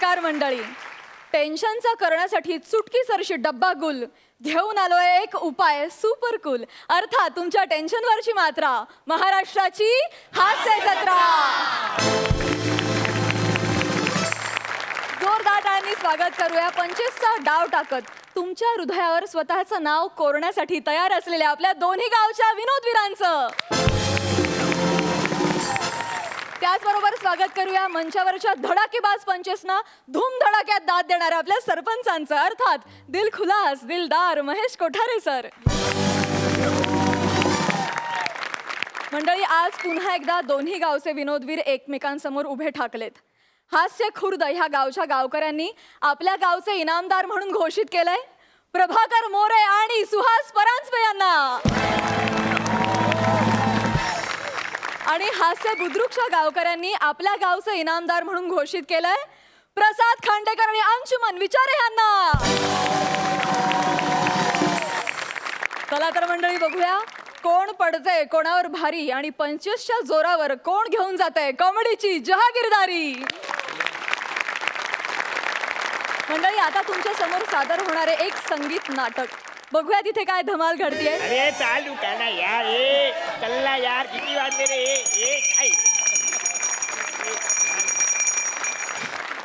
नमस्कार मंडळी. टेन्शनचा करण्यासाठी चुटकीसरशी डब्बा गुल घेऊन आलोय एक उपाय सुपर कूल. अर्थात तुमच्या टेन्शनवरची मात्रा महाराष्ट्राची हास्य जत्रा. जोरदार टाळ्यांनी स्वागत करूया 25चा डाव टाकत तुमच्या हृदयावर स्वतःचं नाव कोरण्यासाठी तयार असलेल्या आपल्या दोन्ही गावच्या विनोदवीरांचं. त्याचबरोबर स्वागत करूया मंचावरच्या धडाकेबाज पंचेसना धूम धडाक्यात दाद देणाऱ्या आपल्या सरपंचांचं. अर्थात दिलखुलास दिलदार महेश कोठारे सर. मंडळी, आज पुन्हा एकदा दोन्ही गावचे विनोदवीर एकमेकांसमोर उभे ठाकलेत. हास्य खुर्द ह्या गावच्या गावकऱ्यांनी आपल्या गावचे इनामदार म्हणून घोषित केलंय प्रभाकर मोरे आणि सुहास परांजपे यांना. आणि हास्य बुद्रुकच्या गावकऱ्यांनी आपल्या गावचे इनामदार म्हणून घोषित केलंय प्रसाद खांडेकर आणि अंशुमन विचारे यांना. चला तर मंडळी, बघूया कोण पडते कोणावर भारी आणि 25च्या जोरावर कोण घेऊन जाते कॉमेडीची जहागीरदारी. मंडळी, आता तुमच्या समोर सादर होणारे एक संगीत नाटक. बघूया तिथे काय धमाल घडतीये. अरे चालू करा यार, ए चल्ला यार, किती वाजले रे? ए काय?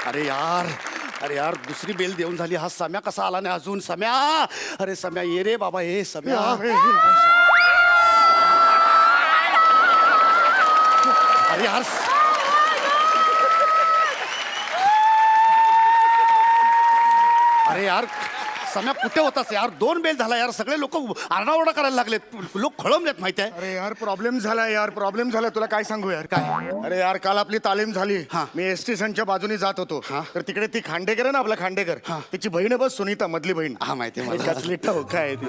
अरे यार दुसरी बेल देऊन झाली. हा सम्या कसा आला नाही अजून? सम्या, अरे सम्या ये रे बाबा, ये सम्या. अरे यार अरे यार सम्या कुठे होतास यार? 2 बेल झाला यार. सगळे लोक आरडाओरडा करायला लागलेत. लोक खळंबलेत माहिती आहे. अरे यार प्रॉब्लेम झाला यार, प्रॉब्लेम झाला. तुला काय सांगू यार? काय? अरे यार काल आपली तालीम झाली. मी एस स्टेशनच्या बाजूने जात होतो. तर तिकडे ती खांडेकर आहे ना, आपला खांडेकर, तिची बहीण आहे बस, सुनीता, मधली बहीण. हा माहिती आहे मला. कसली ठोका आहे ती.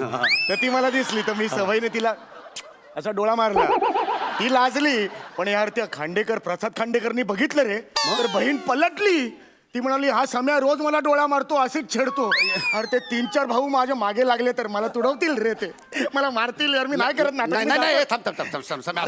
तर ती मला दिसली तर मी सवयीने तिला असा डोळा मारला. ती लाजली. पण यार त्या खांडेकर, प्रसाद खांडेकरनी बघितलं रे, तर बहीण पलटली. ती म्हणाली हा सम्या रोज मला डोळा मारतो, असेच छेडतो. अरे ते 3-4 भाऊ माझ्या मागे लागले तर मला तुडवतील रे, ते मला मारतील यार. मी नाही करत नाटक. नाही थांब सम्या.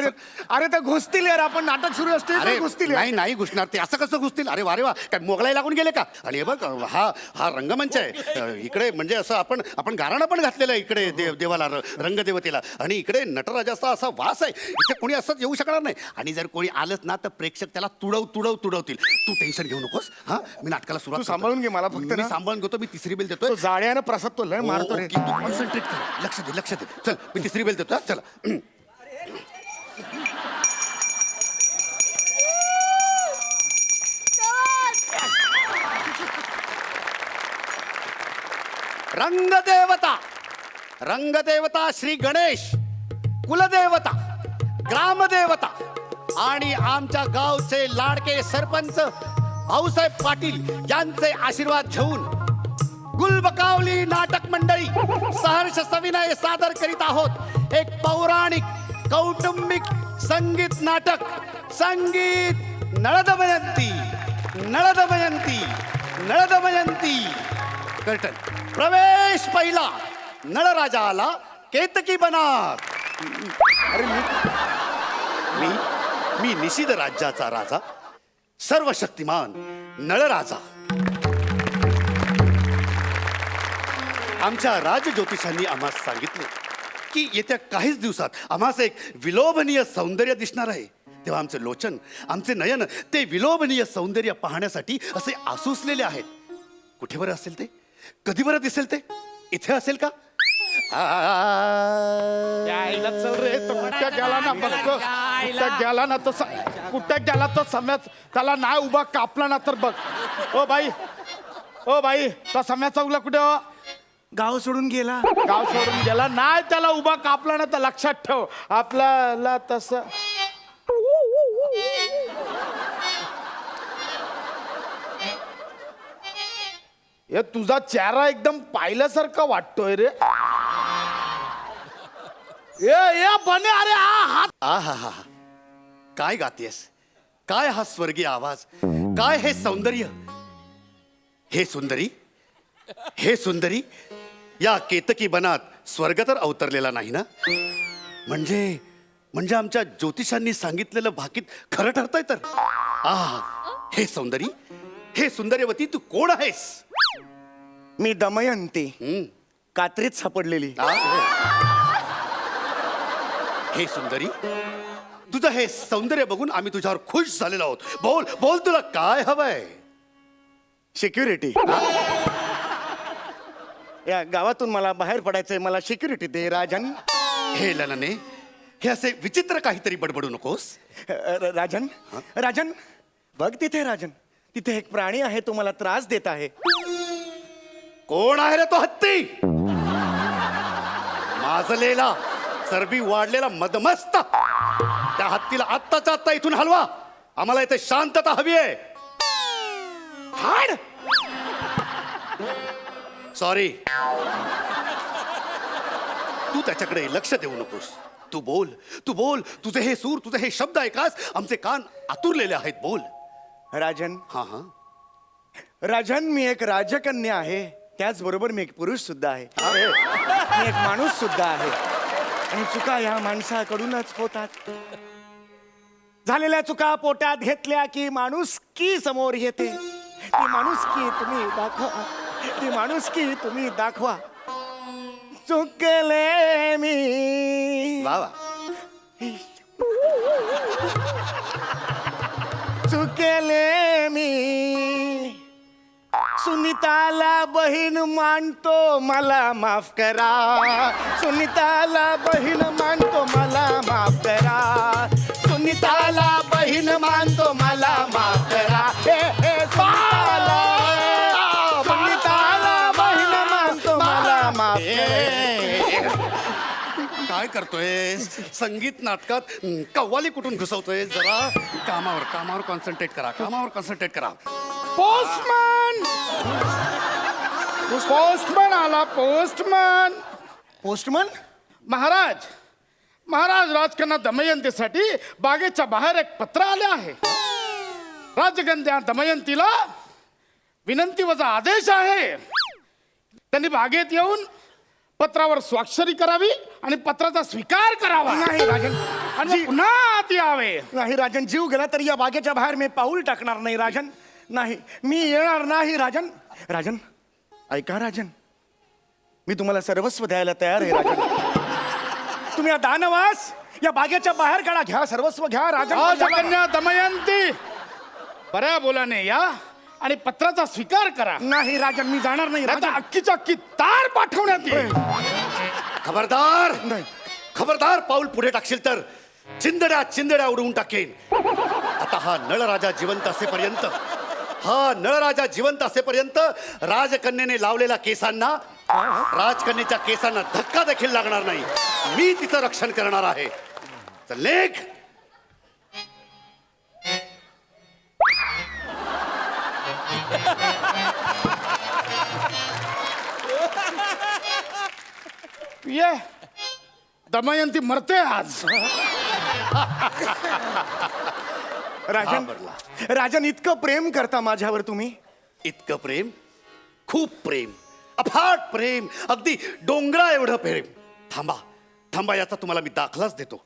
अरे ते घुसतील यार, आपण नाटक सुरू असते अरे घुसतील. नाही घुसणार ते. असं कसं घुसतील? अरे वा काय मोगलाई लागून गेले का? आणि हे बघ, हा रंगमंच आहे इकडे. म्हणजे असं आपण गाराणं पण घातलेलं आहे इकडे देवाला, रंगदेवतेला. आणि इकडे नटराजाचा असा वास आहे. इथे कोणी असंच येऊ शकणार नाही. आणि जर कोणी आलंच ना तर प्रेक्षक त्याला तुडवतील. तू टेन्शन घेऊ नकोस. हा, मी नाटकाला सुरुवात सांभाळून घे. मला फक्त मी सांभाळून घेतो. मी तिसरी बेल देतोय. जाळ्यानं प्रसाद तो लय मारतो रे. तू कॉन्सन्ट्रेट कर. लक्ष दे. चल मी तिसरी बेल देतो. चला. रंगदेवता श्री गणेश, कुलदेवता, ग्रामदेवता आणि आमच्या गावचे लाडके सरपंच भाऊसाहेब पाटील यांचे आशीर्वाद घेऊन गुलबकावली नाटक मंडळी सहर्ष सविनय सादर करीत आहोत एक पौराणिक कौटुंबिक संगीत नाटक. संगीत नळदमयंती. कर्टन. प्रवेश पहिला. नळराजा आला केतकी बनात. अरे मी निषिद्ध राज्याचा राजा, सर्वशक्तिमान नळराजा. आमच्या राजज्योतिषांनी आम्हाला सांगितले की येत्या काहीच दिवसात आम्हाला एक विलोभनीय सौंदर्य दिसणार आहे. तेव्हा आमचे लोचन, आमचे नयन ते विलोभनीय सौंदर्य पाहण्यासाठी असे आसुसलेले आहेत. कुठे बरं असेल ते? कधी बरं दिसेल ते? इथे असेल का? चल रे, तो कुठे गेला ना? कुठे गेला तो सम्याच? त्याला नाही उभा कापला ना तर बघ. ओ बाई तो सम्या चौकला कुठे? गाव सोडून गेला. गाव सोडून गेला नाही, त्याला उभा कापला ना तर लक्षात ठेव आपल्याला तसं. हे तुझा चेहरा एकदम पाहिल्यासारखं वाटतोय रे. ए बने, अरे हा काय गातेस? काय हा स्वर्गीय आवाज? काय हे सौंदर्य? हे सुंदरी या केतकी बनात स्वर्ग तर अवतरलेला नाही ना? म्हणजे आमच्या ज्योतिषांनी सांगितलेलं भाकीत खरं ठरतंय तर. हे सौंदर्य, हे सुंदर्यवती तू कोण आहेस? मी दमयंती, हं? कात्रीत सापडलेली. हे सुंदरी, तुझं हे सौंदर्य बघून आम्ही तुझ्यावर खुश झालेलो आहोत. बोल बोल, तुला काय हवंय? सिक्युरिटी. या गावातून मला बाहेर पडायचंय, मला सिक्युरिटी दे राजन. हे ललने, हे असे विचित्र काहीतरी बडबडू नकोस. राजन, राजन बघ तिथे राजन, तिथे एक प्राणी आहे, तो मला त्रास देत आहे. कोण आहे रे तो हत्ती? माजलेला, चरबी वाढलेला मदमस्त. त्या हत्तीला आत्ताच्या आत्ता इथून हलवा. आम्हाला इथे शांतता हवी आहे. हाड. सॉरी, तू त्याच्याकडे लक्ष देऊ नकोस. तू बोल, तू बोल. तुझे हे सूर, तुझे हे शब्द ऐकास आमचे कान आतुरलेले आहेत. बोल. राजन, हा हा. राजन मी एक राजकन्या आहे, त्याचबरोबर मी एक पुरुष सुद्धा आहे. मी एक माणूस सुद्धा आहे, आणि चुका ह्या माणसाकडूनच होतात. झालेल्या चुका पोटात घेतल्या की माणुसकी समोर येते. ती माणुसकी तुम्ही दाखवा, ती माणुसकी तुम्ही दाखवा. चुकले मी, वा वा. चुकले मी. सुनीताला बहीण मानतो, मला माफ करा. सुनीताला बहीण मानतो, मला माफ करा. सुनीताला बहीण मानतो, मला माफ करा. हे हे सुनीताला, सुनीताला बहीण मानतो, मला माफ करा. काय करतोय? संगीत नाटकात कव्वाली कुठून घुसवतोय? जरा कामावर कामावर कॉन्सन्ट्रेट करा, कामावर कॉन्सन्ट्रेट करा. पोस्टमन, पोस्टमन आला. पोस्टमन. पोस्टमन. महाराज, महाराज, राजकन्या दमयंतीसाठी बागेच्या बाहेर एक पत्र आले आहे. राजकन्या दमयंतीला विनंती वजा आदेश आहे. त्यांनी बागेत येऊन पत्रावर स्वाक्षरी करावी आणि पत्राचा स्वीकार करावा. नाही राजन, आणि मग पुन्हा आत यावे. नाही राजन, जीव गेला तरी या बागेच्या बाहेर मी पाऊल टाकणार नाही राजन. नाही, मी येणार नाही राजन. राजन ऐका राजन, मी तुम्हाला सर्वस्व द्यायला तयार आहे राजन. तुम्ही या दानवास या बागेच्या बाहेर काढा. घ्या, सर्वस्व घ्या राजन. राजकन्या दमयंती, बऱ्या बोलाने या आणि पत्राचा स्वीकार करा. नाही राजन, मी जाणार नाही आता राजन. अख्खीच्या अख्खी तार पाठवण्यात येईल. खबरदार, नाही. खबरदार, पाऊल पुढे टाकशील तर चिंदड्या चिंदड्या उडवून टाकेन. आता हा नळराजा जिवंत असेपर्यंत, हा नळराजा जिवंत असेपर्यंत राजकन्येने लावलेल्या केसांना, राजकन्येच्या केसांना धक्का देखील लागणार नाही. मी तिचं रक्षण करणार आहे. चल लेख. ये दमयंती मरते आज. राजन, राजन इतकं प्रेम करता माझ्यावर तुम्ही? इतकं प्रेम, खूप प्रेम, अफाट प्रेम, अगदी डोंगरा एवढं प्रेम. थांबा थांबा, याचा तुम्हाला मी दाखलाच देतो.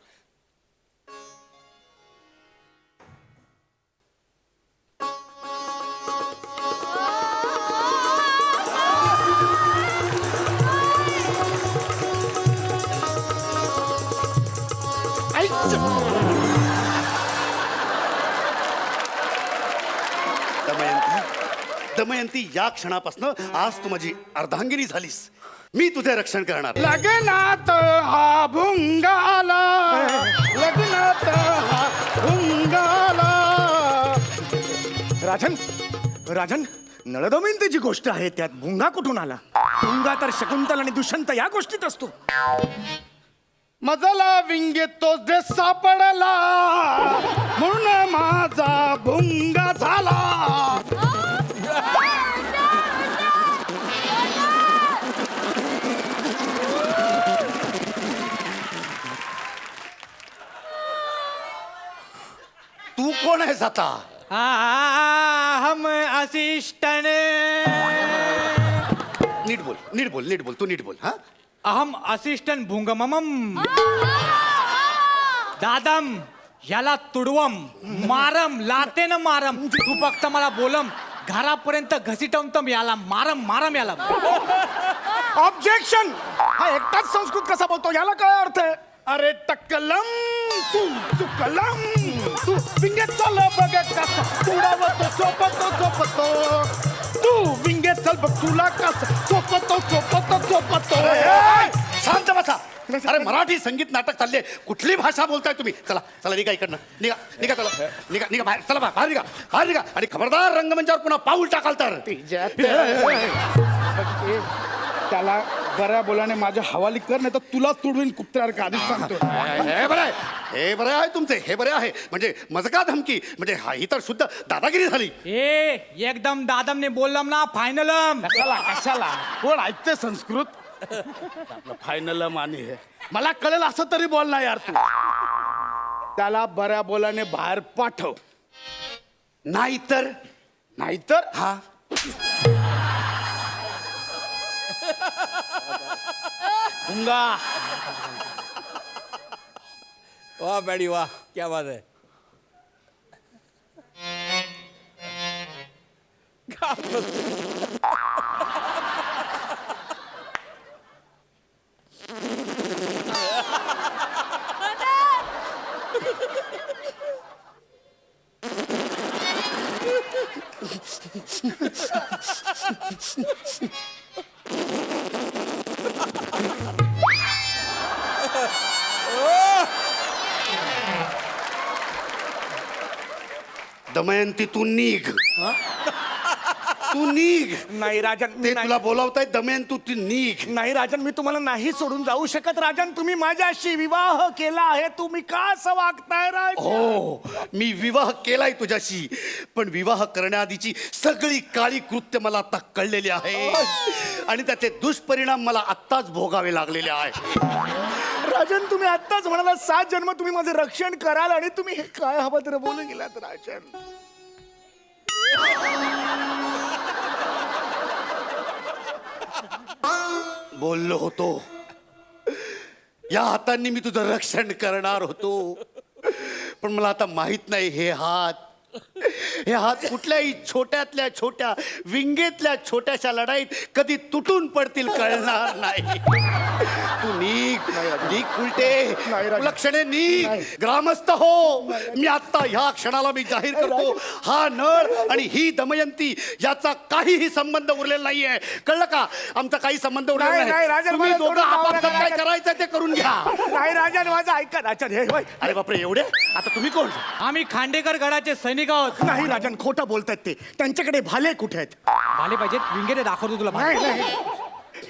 दमयंती, या क्षणापासून आज तू माझी अर्धांगिनी झालीस. मी तुझे रक्षण करणार. लग्नात हा भुंगाला, लग्नात हा भुंगाला. राजन, राजन, नळदमयंतीची गोष्ट आहे, त्यात भुंगा कुठून आला? भुंगा तर शकुंतल आणि दुष्यंत या गोष्टीत असतो. मजला विंगे तो जे सापडला, म्हणून माझा भुंगा झाला. तू कोण आहेस आता? हम असिस्टंट. नीट बोल, नीट बोल, नीट बोल, तू नीट बोल. हा, अहम असिस्टंट भुंगममम दादम, याला तुडवम, मारम, लातेन मारम. तू फक्त मला बोलम, घरापर्यंत घसीटमतम याला मारम मारम याला ऑब्जेक्शन. हा एकटाच संस्कृत कसा बोलतो याला काय अर्थ आहे? अरे टक्कलम तू चुकलम तू विंगेत चाल बघ कसा तुडावतो चोपतो तू विंगेत चल बघ तुला कसा चोपतो शांत बसा. अरे मराठी संगीत नाटक चालले, कुठली भाषा बोलताय तुम्ही? चला चला निघा इकडनं, निघा चला, निघा बाहेर, चला बाहेर निघा आणि खबरदार रंगमंचावर पुन्हा पाऊल टाकाल तर. त्याला बऱ्या बोलाने माझ्या हवाली कर, नाही तर तुला तुडवीन कुत्र्यावर का आधीच सांगतो. हे बरं आहे तुमचे, हे बरे आहे. म्हणजे मजका धमकी म्हणजे हा ही तर शुद्ध दादागिरी झाली. ए एकदम दादमने बोललम ना फायनलम. कशाला कोण ऐकते संस्कृत? आपलं फायनल मानी हे मला कळेल असं तरी बोल ना यार तू. त्याला बऱ्या बोलाने बाहेर पाठव, नाहीतर हा भुंगा. वाह पैडी वाह, क्या बात है. दमयंती तू निघ. तू निघ. नाही राजन, ते तुला बोलावताय दमयंती तू निघ. नाही राजन, मी तुम्हाला नाही सोडून जाऊ शकत. राजन, तुम्ही माझ्याशी विवाह केला आहे, तुम्ही का असं वागताय राजन? हो, मी विवाह केलाय तुझ्याशी, पण विवाह करण्याआधीची सगळी काळी कृत्य मला आता कळलेली आहे आणि त्याचे दुष्परिणाम मला आत्ताच भोगावे लागलेले आहे. राजन, तुम्ही आत्ताच म्हणाला 7 जन्म तुम्ही माझं रक्षण कराल आणि तुम्ही हे काय अभद्र बोलून गेलात राजन. बोललो होतो, या हातांनी मी तुझं रक्षण करणार होतो, पण मला आता माहित नाही हे हात कुठल्याही छोट्यातल्या छोट्या विंगेतल्या छोट्याशा लढाईत कधी तुटून पडतील कळणार नाही. तू निघ उलटे लक्षणे निघ. ग्रामस्थ हो, मी आता ह्या क्षणाला मी जाहीर करतो, हा नळ आणि ही दमयंती याचा काहीही संबंध उरलेला नाहीये. कळलं का? आमचा काही संबंध उरलेला नाही, नाही. राजन, तुम्ही मला दोघं थोडं आपापसात आवडलं काय राजन. करायचं ते करून घ्या. नाही राजन, माझं ऐका राजन. हे होय. अरे बापरे, एवढे? आता तुम्ही कोण? आम्ही खांडेकर गडाचे सैनिक आहोत. नाही राजन, खोटं बोलतात ते. त्यांच्याकडे भाले कुठे आहेत? भाले पाहिजेत, विंगेटे दाखवतो तुला भाले.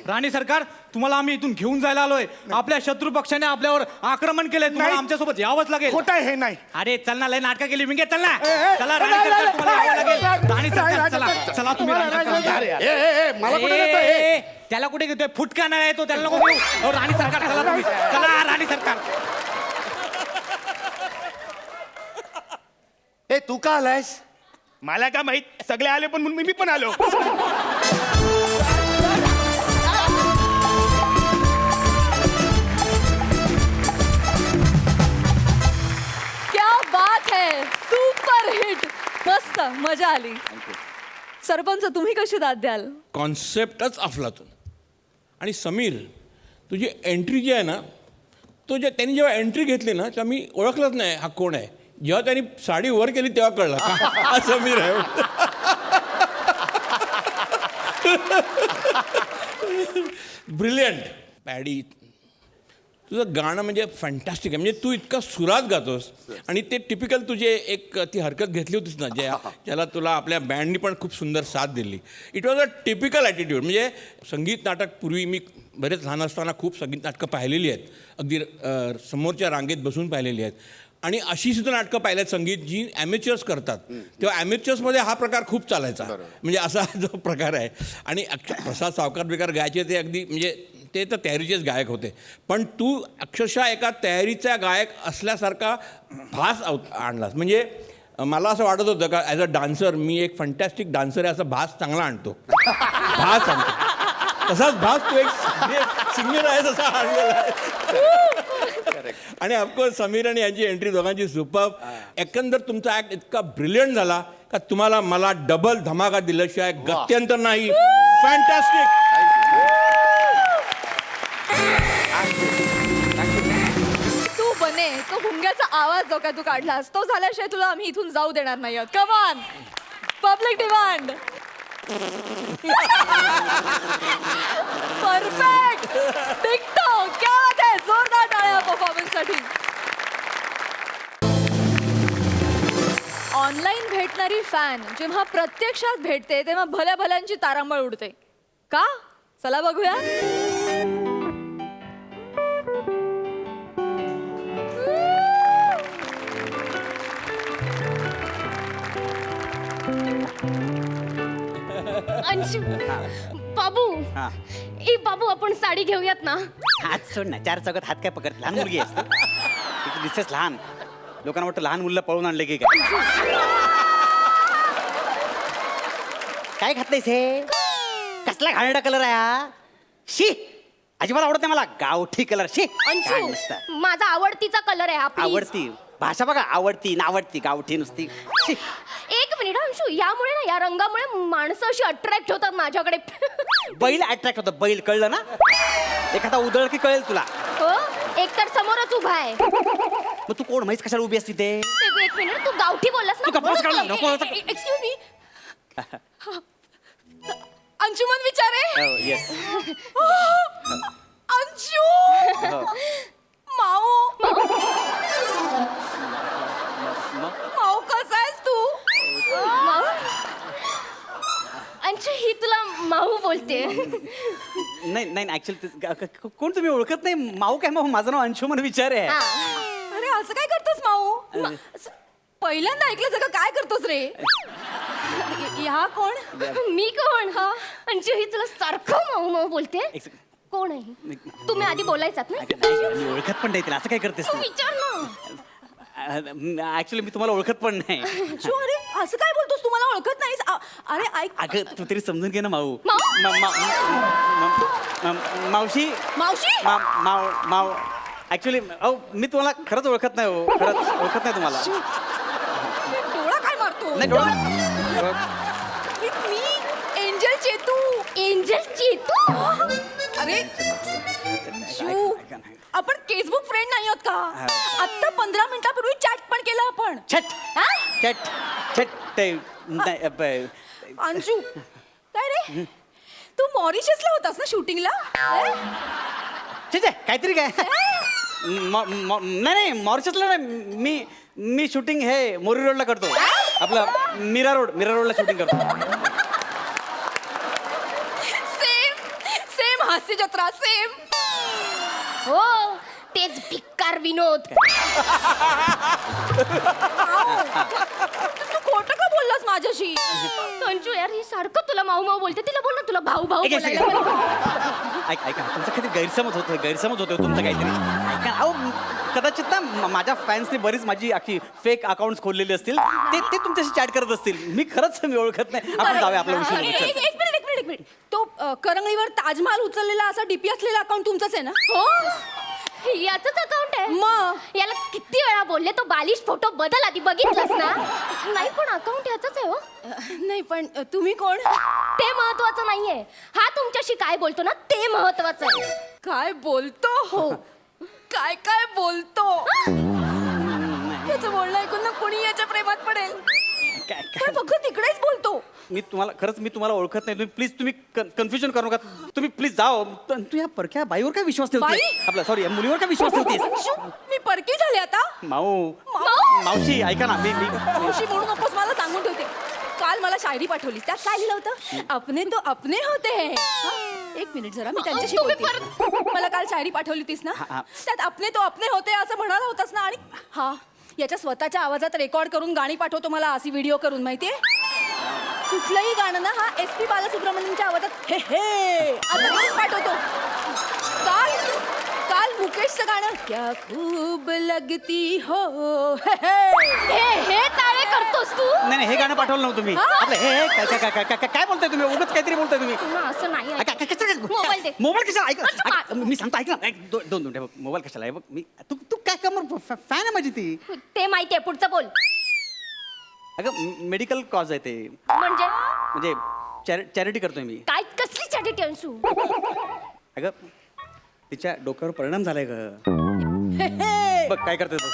राणी सरकार, तुम्हाला आम्ही इथून घेऊन जायला आलोय. आपल्या शत्रू पक्षाने आपल्यावर आक्रमण केलंय, तुम्हाला नाही. आमच्यासोबत यावंच लागेल. खोटं आहे हे नाही. अरे चल ना, लय नाटकं केली विंगे, चल ना. ए, चला नाही, राणी सरकार, नाही, तुम्हाला यावं नाही, लागेल. राणी सरकार, नाही, चला नाही, चला तुम्ही राणी नाही, सरकार. नाही, ए, मला कुठे नेतोय? ए, त्याला कुठे घेतोय? फुटका नाही आहे तो, त्याला नको घेऊ. अहो, राणी सरकार, चला तुम्ही. चला राणी सरकार. ए, तू का आलायस? मला काय माहित, सगळे आले पण म्हणून मी पण आलो. क्या बात है, सुपर हिट, मस्त मजा आली. सरपंच, तुम्ही कशी दाद द्याल? कॉन्सेप्टच अफलातून. आणि समीर, तुझी एंट्री जी आहे ना, त्यांनी जेव्हा एंट्री घेतली ना, तेव्हा मी ओळखलंच नाही हा कोण आहे. जेव्हा त्यांनी साडी वर केली तेव्हा कळलं हा समीर आहे. Brilliant paddy. तुझं गाणं म्हणजे फॅन्टॅस्टिक आहे. म्हणजे तू इतका सुरात गातोस आणि ते टिपिकल तुझे एक ती हरकत घेतली होतीस ना, ज्याला तुला आपल्या बँडनी पण खूप सुंदर साथ दिली. It was a typical attitude. म्हणजे संगीत नाटक पूर्वी मी बरेच लहान असताना खूप संगीत नाटकं पाहिलेली आहेत, अगदी समोरच्या रांगेत बसून पाहिलेली आहेत. आणि अशी सुद्धा नाटकं पाहिल्यात संगीत जी ॲमेच्युअर्स करतात, तेव्हा ॲमेच्युअर्समध्ये हा प्रकार खूप चालायचा. म्हणजे असा जो प्रकार आहे. आणि प्रसाद सावकार बिकार गायचे ते अगदी म्हणजे ते तर तयारीचेच गायक होते, पण तू अक्षरशः एका तयारीचा गायक असल्यासारखा भास आणलास. म्हणजे मला असं वाटत होतं का ॲज अ डान्सर मी एक फंटॅस्टिक डान्सर आहे, असा भास चांगला आणतो. भास आणतो तसाच भास तू एक सिंगर आहे तसा आणलेला आहे. आणि ऑफकोर्स समीर आणि यांची एंट्री दोघांची सुपर. एकंदर तुमचा ऍक्ट इतका ब्रिलियंट झाला का तुम्हाला मला डबल धमाका दिल्याशिवाय गत्यंतर नाही. फॅन्टॅस्टिक. तू बने तो हुंग्याचा आवाज जो काय तू काढलास तो झाल्याशिवाय तुला आम्ही इथून जाऊ देणार नाही आहोत. Come on, public demand. Perfect. TikTok क्या बात है. जोरदार टाळ्या परफॉर्मन्स साठी. ऑनलाईन भेटणारी फॅन जेव्हा प्रत्यक्षात भेटते तेव्हा भल्या भल्यांची तारांबळ उडते का? चला बघूया. अंशू बाबू ए बाबू आपण साडी घेऊयात ना. हात सोड ना. 4 चौकात हात काय पकडत? लहान मुलगी असते दिसतेस लहान. लोकांना वाटतं लहान मुलीला पळून आणले की काय. काय घातलंयस हे? कसला घाणेरडा कलर आहे हा? शी, अजिबात आवडत नाही मला गावठी कलर. शी, काय अंशू नुसतं. माझा आवडतीचा कलर आहे हा, please. आवडती भाषा बघा. आवडती नावडती गावठी नुसती. शी. एक मिनिट अंशू, यामुळे ना या रंगामुळे माणसं अशी अट्रॅक्ट होतात माझ्याकडे. बैल अट्रॅक्ट होतं. बैल कळलं ना. एखादा उदळ की कळेल तुला. हो, एक तर समोरच उभा आहे. मग तू कोण म्हैस कशाला उभी असती ते? एक मिनिट, तू गावठी बोललास तू गप्पच काढ ना, नको होतं. Excuse me. Anshuman Vichare. Yes. Anshu. Mau. Mau कसा आहेस तू? माऊ? अंशू ही तुला माऊ बोलते. नाही नाही ऍक्च्युली कोण तुम्ही ओळखत नाही. माऊ काय माऊ? माझं नाव अंशुमन विचार आहे. अरे असं काय करतोस माऊ? पहिल्यांदा ऐकलं सगळं. काय करतोस रे? ह्या कोण? मी कोण? हा अंशू ही तुला सारखं माऊ माऊ बोलते. कोण आहे? तुम्ही आधी बोलायचात ना. मी ओळखत पण नाही तिला. असं काय करतेस तू विचार ना. ऍक्च्युली मी तुम्हाला ओळखत पण नाही. अंशू, अरे असं काय बोलतोस? तू मला ओळखत नाहीस. अरे ऐक. अगं तू तरी समजून घे ना माऊ. माऊ? मावशी. मावशी. माव ऍक्च्युली मी तुम्हाला खरंच ओळखत नाही हो. खरंच ओळखत नाही तुम्हाला. डोळा काय मारतो? नाही डोळा. मी एंजल चेतू. एंजल चेतू? अरे शिव, आपण फेसबुक फ्रेंड नाही आहोत का? आता 15 मिनिटापूर्वी चॅट पण केलं आपण. छट हा? छट छट ते अंशू, काय रे? तू मॉरिशसला होतास ना शूटिंगला? ठीक आहे काहीतरी काय. नाही मॉरिशसला नाही. मी शूटिंग हे मोरी रोडला करतो. आपलं मीरा रोडला शूटिंग करतो. सेम हास्य जत्रा. सेम. हो, तेच भिक्कार विनोद. तू खोटं का बोललास माझ्याशी? अंशू यार ही सारखं तुला माऊ माऊ बोलते. तिला बोल ना तुला भाऊ भाऊ एक बोलायला second. बरं. ऐका तुमचं काहीतरी गैरसमज होतोय तुमचं काहीतरी. ऐका अहो कदाचित ना माझ्या फॅन्सने बरीच माझी अख्खी फेक अकाउंट्स खोललेली असतील. ते तुमच्याशी चॅट करत असतील. मी खरंच मी ओळखत नाही. आपण जाऊया आपला विषय एक बघू. मिनिट. तो करंगळीवर ताजमहाल उचललेला असा डीपी असलेला अकाउंट तुमचंच आहे ना? हो, याचंच अकाउंट आहे. मग याला किती वेळा बोलले तो बालिश फोटो बदल आधी बघितलंस ना. नाही पण अकाउंट याचंच आहे. हो नाही पण तुम्ही कोण? ते महत्वाचं नाहीये. हा तुमच्याशी काय बोलतो ना ते महत्वाचं आहे. काय बोलतो? हो, काय काय बोलतो? त्याचं बोलणं ऐकून ना कोणी याच्या प्रेमात पडेल. पण फक्त तिकडेच बोलतो. मी तुम्हाला ओळखत नाही. प्लीज तुम्ही कन्फ्युजन करू नका. तुम्ही प्लीज जाओ. तू या परक्या बाईवर काय विश्वास ठेवते? बाई? आपला सॉरी मुलीवर काय विश्वास ठेवतेस? अंशू, मी परकी झाले आता. मावशी ऐका ना. मी मावशी म्हणू नकोस, मला सांगून ठेवते. काल मला शायरी पाठवली. त्यात काय लिहिलं होतं? अपने तो अपने होते हैं. एक मिनिट जरा मी त्यांच्याशी बोलते. मला काल शायरी पाठवली होतीस ना, त्यात अपने तो अपने होते असं म्हणाला होतास ना. आणि हा याच्या स्वतःच्या आवाजात रेकॉर्ड करून गाणी पाठवतो मला अशी व्हिडिओ करून. माहितीये कुठलंही गाणं ना हा SP बालसुब्रमण्यमच्या आवाजात हे असं करून पाठवतो. काल मुकेशचं गाणं क्या खूब लगती हो हे टाळे करतोस तू नाही नाही, हे गाणं पाठवलं नव्हतं मी आपलं हे काय बोलताय तुम्ही उगाच काहीतरी बोलताय तुम्ही पुन्हा असं नाही मोबाईल दे. मोबाईल कशाला अच्छा, ऐक मी सांगतो ऐक ना दोन मिनिटं बघ मोबाईल कशाला आहे बघ मी तू काय कमर फॅन आहे माझी ती ते माहितीये पुढचं बोल अगं मेडिकल कॉज आहे ते म्हणजे चॅरिटी करतोय मी काय कसली चॅरिटी अंशू अगं तिच्या डोक्यावर परिणाम झालाय ग बघ काय करते तू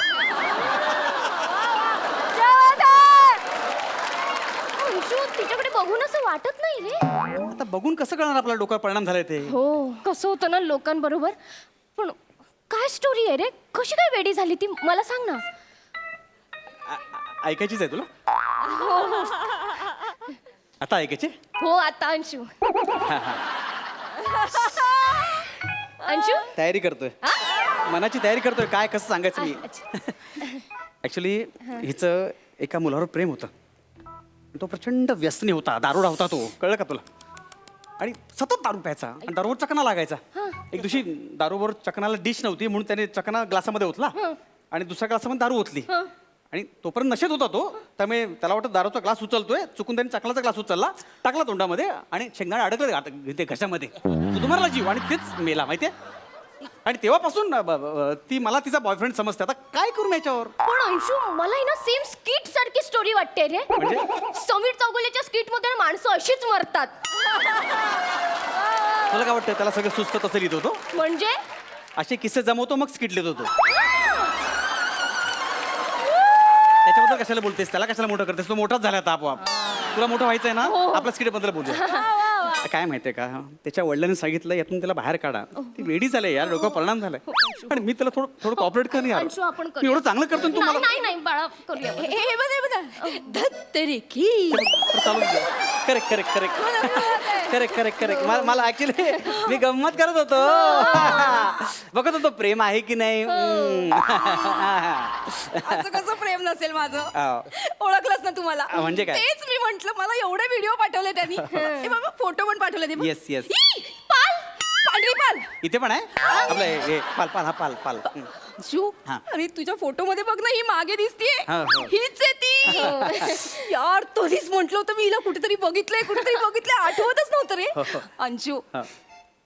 अंशू तिच्याकडे बघून असं वाटत नाही रे आता बघून कसं कळणार आपल्या डोक्यावर परिणाम झालाय ते हो कसं होतं ना लोकांबरोबर पण काय स्टोरी आहे रे कशी काय वेडी झाली ती मला सांग ना ऐकायचीच आहे तुला आता ऐकायची हो आता अंशू अंशू तयारी करतोय मनाची तयारी करतोय काय कसं सांगायचं मी ऍक्च्युली हिचं एका मुलावर प्रेम होतं तो प्रचंड व्यसनी होता दारुडा होता तो कळलं का तुला आणि सतत दारू प्यायचा आणि दारूवर चकना लागायचा एक दिवशी दारूवर चकनाला डिश नव्हती म्हणून त्याने चकना ग्लासामध्ये ओतला आणि दुसऱ्या ग्लासामध्ये दारू ओतली आणि तोपर्यंत नशेत होता तो त्यामुळे त्याला वाटतं दारूचा ग्लास उचलतोय चुकून त्याने चकलाचा ग्लास उचलला टाकला तोंडामध्ये आणि शेंगदाणे अडकले ते घशामध्ये तो तुम्हाला जीव आणि तेच मेला माहितीये आणि तेव्हापासून ती मला तिचा बॉयफ्रेंड समजते आता काय करू याच्यावर पण अंशू मला ना सेम स्किट सारखी स्टोरी वाटते रे म्हणजे? समीर चौगुलेच्या स्किट मध्ये माणसं अशीच मरतात तुला काय वाटतं त्याला सगळं सुस्त तसं लिहित होतो म्हणजे असे किस्से जमवतो मग स्किट लिहित होतो त्याच्याबद्दल कशाला बोलतेस त्याला कशाला मोठं करतेस तो मोठाच झाला आता आपोआप तुला मोठं व्हायचंय ना आपल्या स्किट बद्दल बोलूया काय माहितीये का त्याच्या वडिलांनी सांगितलं यातून त्याला बाहेर काढा ती वेडी झाले यार डोकं परिणाम झालाय पण मी त्याला थोडं कॉपरेट कर यार अंशू आपण मी एवढं चांगलं करतो तू मला नाही बाळा करूया हे बघा धत्तरी की चालू correct correct correct correct correct correct मला ऍक्च्युली मी गंमत करत होतो बघत होतो प्रेम आहे की नाही असं कसं प्रेम नसेल माझं आव. ओळखलंच ना तुम्हाला म्हणजे काय? तेच मी म्हंटल मला एवढे व्हिडिओ पाठवले त्यांनी हे बाबा फोटो पण पाठवले ते बघ. Yes, yes. ई, पाल पांढरी पाल इथे पण आहे आपलं हे पाल पाल हा पाल पाल शू हा. अरे तुझ्या फोटो मध्ये बघ ना ही मागे दिसतीये हा, हो. हीच आहे ती यार तरीच म्हंटल होतं मी हिला कुठेतरी बघितलंय आठवतच नव्हतं रे हो, हो. अंशू हा.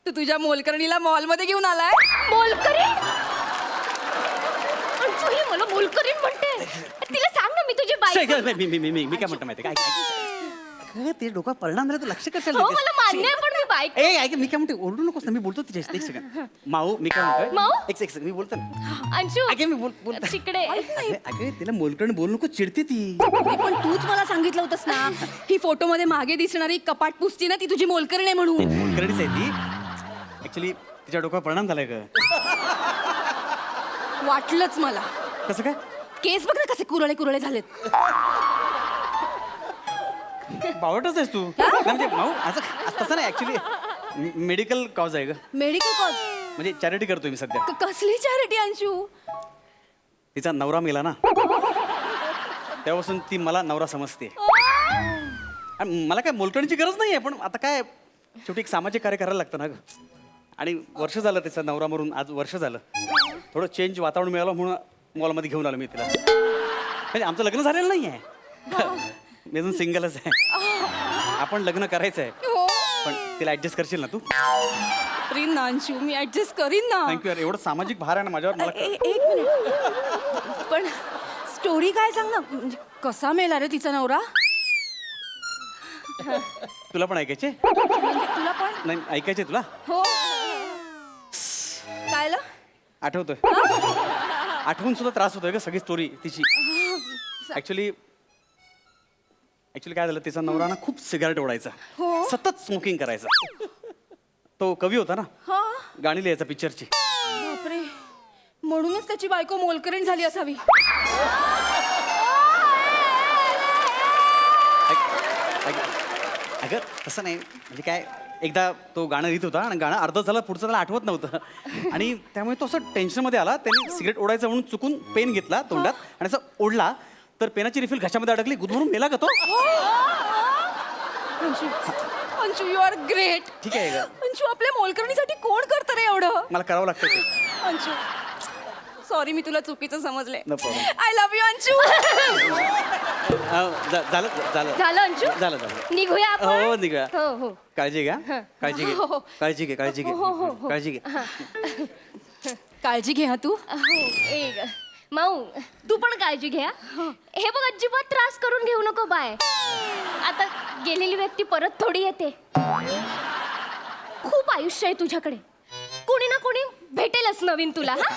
तू तुझ्या मोलकरणीला मॉल मध्ये घेऊन आलाय मोलकरीण अंशू ही मला मोलकरीण म्हणते तिला सांग ना मी तुझी बायको मी काय म्हणतो माहिती काय ते डोका परिणाम झाला तू लक्ष कशाला हो देतेस? मला मान्य आहे पण मी बायको ए ऐक मी काय म्हणते ओरडू नकोस ना मी बोलतो तिच्याशी एक सेकंड माऊ मी काय म्हणतोय माऊ? एक सेकंड मी बोलतो ना अंशू अगे मी बोल तिकडे अगे तिला मोलकरण बोलू नको चिडते ती अरे पण तूच मला सांगितलं होतंस ना ही फोटो मध्ये मागे दिसणारी कपाट पुसती ना ती तुझी मोलकरण आहे म्हणून मोलकरणीच आहे ती ऍक्च्युली तिच्या डोक्यावर परिणाम झालाय का वाटलंच मला कसं काय केस बघ ना कसे कुरळे झालेत बावटच आहेस तू नाही, म्हणजे माऊ असं तसं नाही ऍक्च्युली मेडिकल कॉज आहे ग मेडिकल कॉज म्हणजे चॅरिटी करतोय मी सध्या कसली चॅरिटी अंशू तिचा नवरा मेला ना तेव्हापासून ती मला नवरा समजते आणि मला काय मोलकरणीची गरज नाही आहे पण आता काय शेवटी एक सामाजिक कार्य करायला लागतं ना ग आणि वर्ष झालं तिचा नवरा मरून आज वर्ष झालं थोडं चेंज वातावरण मिळालं म्हणून मॉलमध्ये घेऊन आलो मी तिला म्हणजे आमचं लग्न झालेलं नाही आहे मी अजून सिंगलच आहे आपण लग्न करायचं आहे हो पण तिला ऍडजस्ट करशील ना तू करीन ना अंशू मी ऍडजस्ट करीन ना थँक्यू यार एवढं सामाजिक भार आहे ना माझ्यावर मला एक मिनिट पण स्टोरी काय सांग ना म्हणजे कसा मेला रे तिचा नवरा तुला पण ऐकायचे म्हणजे तुला पण नाही ऐकायचे तुला हो कायला आठवतोय आठवून सुद्धा त्रास होतोय का सगळी स्टोरी तिची ऍक्च्युली काय झालं तिचा नवरा ना खूप सिगारेट ओढायचा हो. सतत स्मोकिंग करायचा तो कवी होता ना हा गाणी लिहायचा पिक्चरची बापरे म्हणूनच त्याची बायको मोलकरीण झाली असावी अगं तसं नाही म्हणजे काय एकदा तो गाणं लिहित होता आणि गाणं अर्ध झालं पुढचं त्याला आठवत नव्हतं आणि त्यामुळे तो असं टेन्शनमध्ये आला त्याने सिगरेट ओढायचं म्हणून चुकून पेन घेतला तोंडात आणि असं ओढला तर पेनाची रिफिल घशामध्ये अडकली गुदमरून मेला का तो Anshu Anshu you are great ठीक आहे ग अंशू आपल्या मोलकरणीसाठी कोण करतं रे एवढं मला करावं लागतं ते अंशू सॉरी मी तुला चुकीचं समजले. No problem. I love you Anshu. झालं झालं झालं अंशू झालं झालं निघूया आपण हो निघूया हो हो काळजी घ्या काळजी घे हो, हो. काळजी घे काळजी घे हो, हो, हो. काळजी घे काळजी घे हा तू. हो एक माऊ तू पण काळजी घ्या. हे बघ अजिबात त्रास करून घेऊ नको बाय. आता गेलेली व्यक्ती परत थोडी येते. खूप आयुष्य आहे तुझ्याकडे. कोणी ना कोणी भेटेलच नवीन तुला. हा?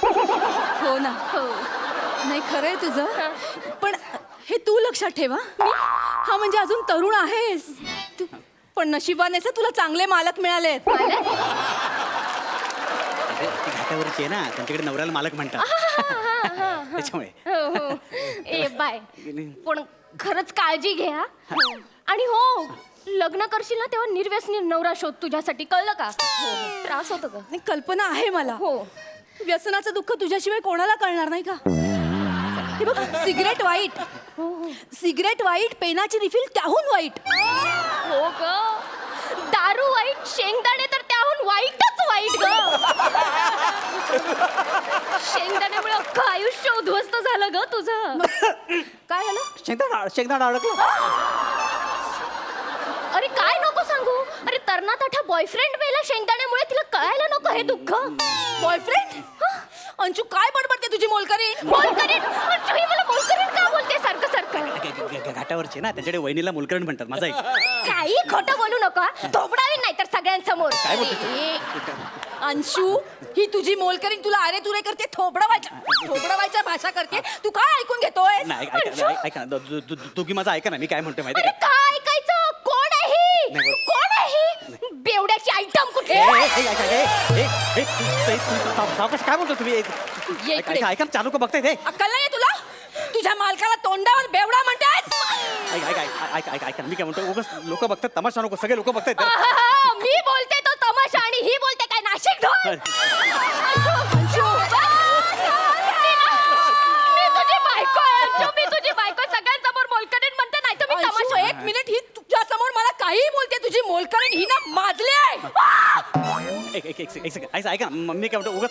हो ना. हो नाही खरंय तुझं. पण हे तू लक्षात ठेवा हा म्हणजे अजून तरुण आहेस तू. पण नशिबानेच तुला चांगले मालक मिळालेत. अरे, ती घाटावरची आहे ना त्यांच्याकडे नवऱ्याला मालक म्हणतात त्याच्यामुळे हो हो ए बाय. पण खरंच काळजी घ्या. आणि हो लग्न करशील ना तेव्हा निर्व्यसनी नवरा शोध तुझ्यासाठी. कळलं का? त्रास होतो का? नाही, कल्पना आहे मला. हो व्यसनाचं दुःख तुझ्याशिवाय कोणाला कळणार नाही का? हे बघ सिगरेट वाईट. सिगरेट वाईट पेनाची रिफिल त्याहून वाईट. हो ग दारू वाईट शेंगदाणे तर त्याहून वाईटच वाईट ग. शेंगदाण्यामुळे अख्खं आयुष्य उद्ध्वस्त झालं ग तुझं. काय झालं? शेंगदाणा अडकलं अरे काय नको सांगू. अरे तरणा बॉयफ्रेंड मेला शेंगदाण्यामुळे. तिला कळायला नको हे दुःख. बॉयफ्रेंड? अंशू काय बडबडते तुझी मोलकरीण? मोलकरीण अंशू ही मला मोलकरीण का बोलते सारखं सारखं? घाटावरची ना त्यांच्याकडे वहिनीला मुलकरण म्हणतात. माझा एक काही खोटं बोलू नको. थोपडावी नाही तर सगळ्यांसमोर. काय बोलते ए, अंशू ही तुझी मोलकरीण तुला अरे तुरे करते. थोबडवायच्या भाषा करते. तू काय ऐकून घेतोय? नाही ऐका ना दोघी माझा ऐका ना मी काय म्हणतोय माहिती अरे का? काय ऐकायचं? कोण आहे ही? नाही, बोल. कोण आहे ही? बेवड्याची आयटम कुठे? सावकाश काय बोलतो तुम्ही? ये इकडे. ऐका चालू का बघताय ते? अक्कल नाही तुला? तुझ्या मालकाला तोंडावर बेवडा म्हणतास? ऐका मी काय म्हणतो उगाच लोक बघतात तमाशा नको सगळे लोक बघतायत मी बोलते तो तमाशा आणि ही बोलते काय नाशिक ढोल. अंशू, मी तुझी बायको आहे अंशू. मी तुझी बायको आहे. सगळ्यांसमोर मोलकरीण म्हणते नाही तर मी अंशू, तमाशा. एक मिनिट ही तुझ्या समोर मला काही बोलते. तुझी मोलकरीण ही ना माजली आहे. एक सेकंड ऐका ना मी काय म्हणतो उगाच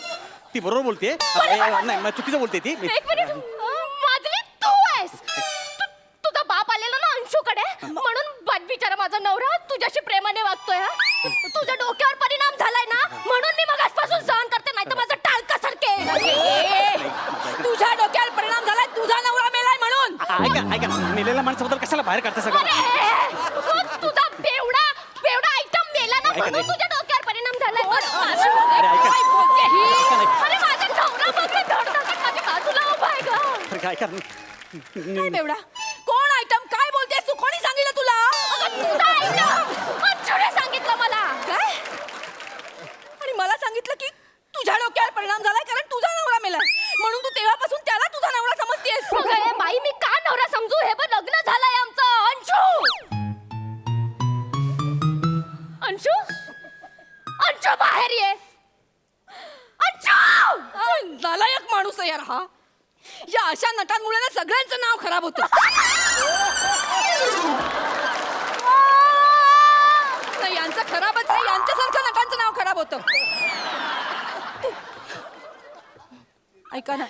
ती बरोबर बोलते नाही चुकीचं बोलते ती एक मिनिट माजली तू आहेस. तुझा बाप आलेला ना अंशूकडे म्हणून बिचारा माझा नवरा तुझ्याशी प्रेमाने वागतोय. हा? तुझ्या डोक्यावर परिणाम झालाय ना म्हणून मी मगासपासून सहन करते. नाही तर माझं टाळका सारखे. तुझ्या डोक्यावर परिणाम झालाय. तुझा नवरा मेलाय म्हणून. ऐका मेलेल्या माणसाबद्दल कशाला बाहेर काढता सगळं? तुझा बेवडा आयटम मेला ना म्हणून तुझ्या डोक्यावर परिणाम झालाय. अरे ऐका काय बोलते ही? अरे माझा नवरा बघ ना धडधडत माझ्या बाजूला उभा आहे ग. ऐका काय बेवडा? कोण आयटम? काय बोलतेस तू? कोणी सांगितलं तुला? तुझा आयटम अंशूने सांगितलं मला. काय? आणि मला सांगितलं की तुझ्या डोक्यावर परिणाम झालाय कारण तुझा नवरा मेलाय म्हणून तू तेव्हापासून त्याला तुझा नवरा समजतेस. अगं, बाई मी का नवरा समजू? हे बघ लग्न झालंय आमचं. अंशू अंशू बाहेर ये. अंशू नालायक माणूस आहे यार हा. या अशा नटांमुळे ना सगळ्यांचं नाव खराब होतं. नाही यांचं खराबच आहे. यांच्यासारख्या नटांचं नाव खराब होतं. ऐका ना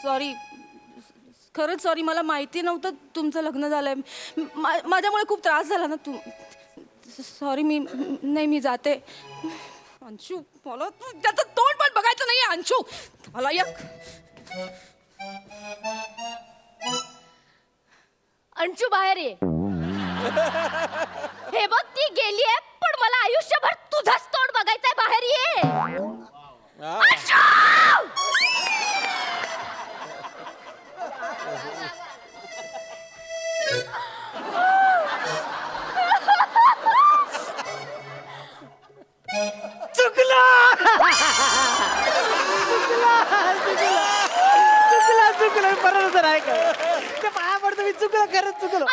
सॉरी खरंच सॉरी. मला माहिती नव्हतं तुमचं लग्न झालंय. माझ्यामुळे खूप त्रास झाला ना. तू सॉरी. मी जाते. अंशू मला त्याचं तोंड पण बघायचं नाहीये. अंशू मला एक अंशू बाहेर ये. हे बघ ती गेली आहे पण मला आयुष्यभर तुझाच तोंड बघायचंय. बाहेर ये. अंशू! चुकला परत नाही ते पाया पडतो मी चुकलं खरंच चुकलो.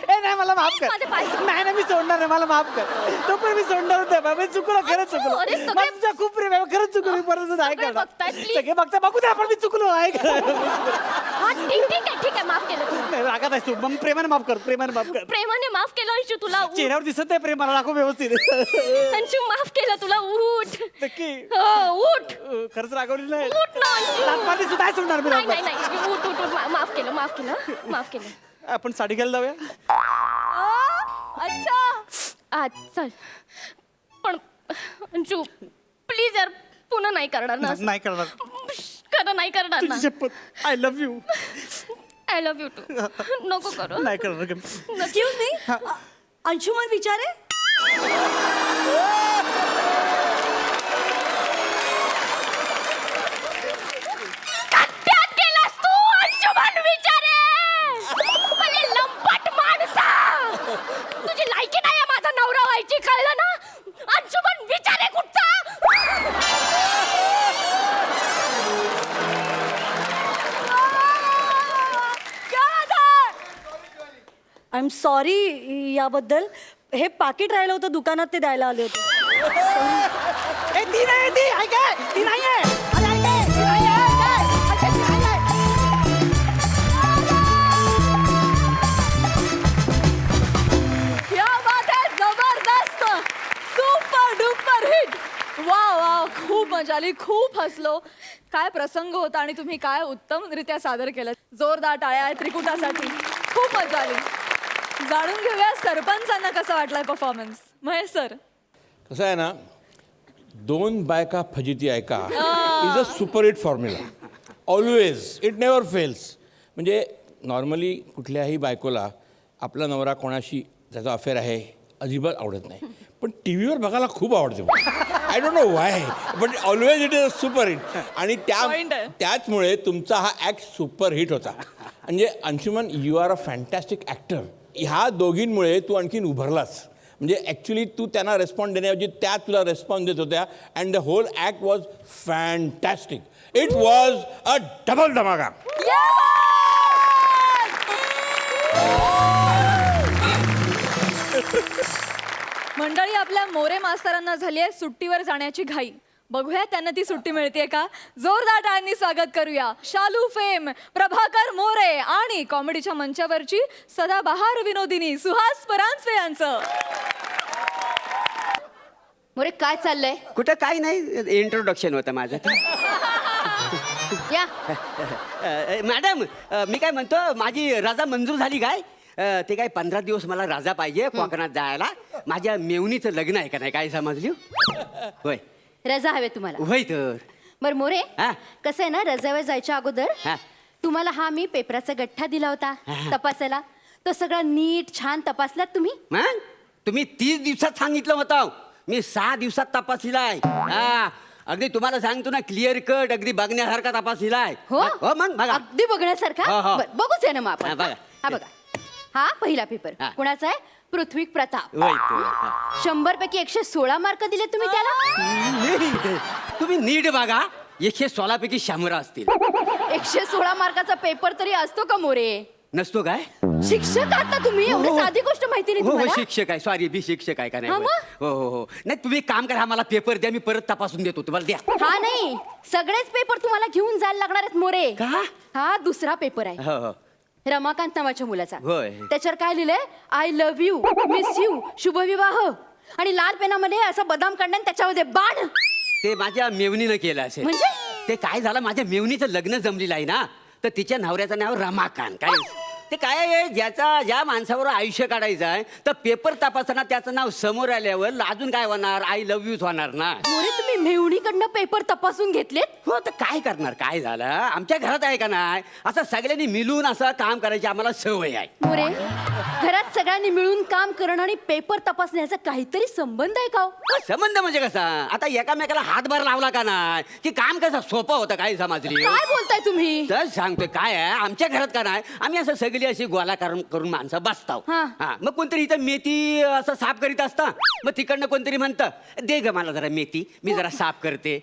नाही मला माफ कर. माझे पाय. नाही ना मी सोडणार नाही मला माफ कर. तो पण मी सोडणार होते मी चुकलो खरंच चुकलो. अरे, सगळे- तुझा खूप प्रेम आहे खरंच चुकलो मी परत नाही सगळे करणार. बघतायत, please. सगळे बघता बघू दे आपण मी चुकलो आहे हात ठीक आहे माफ केलं तू. नाही, रागात आहेस तू मग प्रेमाने माफ कर प्रेमाने माफ कर प्रेमाने माफ केलं अंशू तुला. चेहऱ्यावर दिसत आहे प्रेम मला दाखव व्यवस्थित अंशू माफ केलं तुला. उठ. नक्की हो उठ. खरंच रागवली नाही उठ ना अंशू. लाथमारली सुद्धा आहे सोडणार मी नाही रागवली. नाही नाही उठ उठ उठ. माफ केलं माफ केलं माफ केलं. आपण साडी घ्यायला जाऊया अच्छा. चल पण अंशू प्लीज यार पुन्हा नाही करणार ना. नाही करणार खरं नाही करणार ना. तुझी शपथ I love you I love you too. नको करू. नाही करणार एक्सक्यूज मी, अंशुमन विचारे. त्यात गेलास तू अंशुमन विचारे. अरे लंपट माणसा, तुझी लायकी नाही माझा नवरा व्हायची, कळलं ना. अंशुमन विचारे कुठचा. आय एम सॉरी याबद्दल. हे पाकिट राहिलं होतं दुकानात, ते द्यायला आले होते. ए, ती नाही ती ऐक ती नाहीये अरे ऐक ती नाहीये ऐक ती नाहीये. क्या बात आहे, जबरदस्त, super duper hit. Wow wow, खूप मजा आली, खूप हसलो. काय प्रसंग होता आणि तुम्ही काय उत्तमरित्या सादर केलं. जोरदार टाळ्या त्रिकुटासाठी. खूप मजा आली. जाणून घेऊया सरपंचांना कसा वाटलाय परफॉर्मन्स. महेश सर. कसं आहे ना, दोन बायका फजिती ऐका is a super hit formula. Always it never fails. म्हणजे नॉर्मली कुठल्याही बायकोला आपला नवरा कोणाशी त्याचा अफेअर आहे अजिबात आवडत नाही, पण टी व्हीवर बघायला खूप आवडते. I don't know Y, but always it is a super hit. आणि Point आहे. त्याचमुळे तुमचा हा ॲक्ट सुपर हिट होता. म्हणजे Anshuman, you are a fantastic actor. ह्या दोघींमुळे तू आणखीन उभरलास. म्हणजे ॲक्च्युली तू त्यांना रेस्पॉन्ड देण्याऐवजी त्या तुला रेस्पॉन्स देत होत्या. And the whole act was fantastic. It was a double धमाका. मंडळी, आपल्या मोरे मास्तरांना झाली आहे सुट्टीवर जाण्याची घाई. बघूया त्यांना ती सुट्टी मिळते का. जोरदार टाळ्यांनी स्वागत करूया शालू फेम, प्रभाकर मोरे आणि कॉमेडीच्या मंचावरची सदाबहार विनोदिनी सुहास परांजपे यांचं. मोरे काय चाललंय. कुठं काही नाही, इंट्रोडक्शन होतं माझं. या मॅडम, मी काय म्हणतो, माझी रजा मंजूर झाली काय. ते काय 15 दिवस मला रजा पाहिजे कोकणात जायला. माझ्या मेवणीचं लग्न आहे का नाही, काय समजली. होय रजा हवे तुम्हाला. होय तर बर मोरे, हा. कसं आहे ना, रजावर जायच्या अगोदर हा. तुम्हाला हा मी पेपराचा गठ्ठा दिला होता हा. तपासायला. तो सगळा नीट छान तपासलात तुम्ही. मग तुम्ही 30 दिवसात सांगितलं होतं, मी 6 दिवसात तपासलेला आहे. हा, अगदी तुम्हाला सांगतो ना, क्लिअर कट, अगदी बघण्यासारखा तपासलेला आहे. हो मग बघा. अगदी बघण्यासारखा. हो, हो. बरं, बघूच आहे ना मग हा, आपण. बघा. हा बघा, हा पहिला पेपर हा. कुणाचा आहे. पृथ्वी प्रताप. होय तर. हा. 100 पैकी 116 मार्क दिले तुम्ही त्याला. तुम्ही नीट बघा, 116 पैकी 100 असतील. 116 मार्काचा पेपर तरी असतो का मोरे. नसतो काय. शिक्षक आहात ना तुम्ही, एवढी साधी गोष्ट माहिती नाही हो हो, तुम्हाला. शिक्षक आहे. सॉरी, बी शिक्षक आहे का नाही. हा, होय. मग? हो हो हो. नाही, तुम्ही एक काम करा, मला पेपर द्या, मी परत तपासून देतो तुम्हाला. द्या. हा नाही, सगळेच पेपर तुम्हाला घेऊन जायला लागणार आहेत मोरे. का? हा दुसरा पेपर आहे हो हो. रमाकांत नावाच्या मुलाचा. होय. त्याच्यावर काय लिहिलंय. I love you, miss you, शुभविवाह. आणि लाल पेनामध्ये असं बदाम काढणं आणि त्याच्यामध्ये बाण. ते माझ्या मेवणीनं केलं असेल. म्हणजे? ते काय झालं, माझ्या मेवणीचं लग्न जमलेलं आहे ना, तर तिच्या नवऱ्याचं नाव रमाकांत. काय ते काय आहे, ज्या माणसावर आयुष्य काढायचं आहे, तर पेपर तपासताना त्याचं नाव समोर आल्यावर अजून काय होणार, आय लव्ह यूच होणार ना. मोरे तुम्ही मेहुणीकडनं पेपर तपासून घेतलेत. हो, तर काय करणार. काय झालं, आमच्या घरात आहे का नाही, असं सगळ्यांनी मिळून असं काम करायची आम्हाला सवय आहे. मोरे, घरात सगळ्यांनी मिळून काम करणं आणि पेपर तपासण्याचा काहीतरी संबंध आहे का हो? संबंध म्हणजे कसा, आता एकामेकाला हातभार लावला का नाही की काम कसं सोपं होतं. काय समजली. काय बोलताय तुम्ही. तर सांगतोय काय आहे, आमच्या घरात का नाही, आम्ही असं सगळी अशी गोळा करून माणसं बसताव. हा. हा, मग कोणतरी इथं मेथी असं साफ करीत असता, मग तिकडनं कोणतरी म्हणतं, दे ग मला जरा मेथी, मी जरा साफ करते.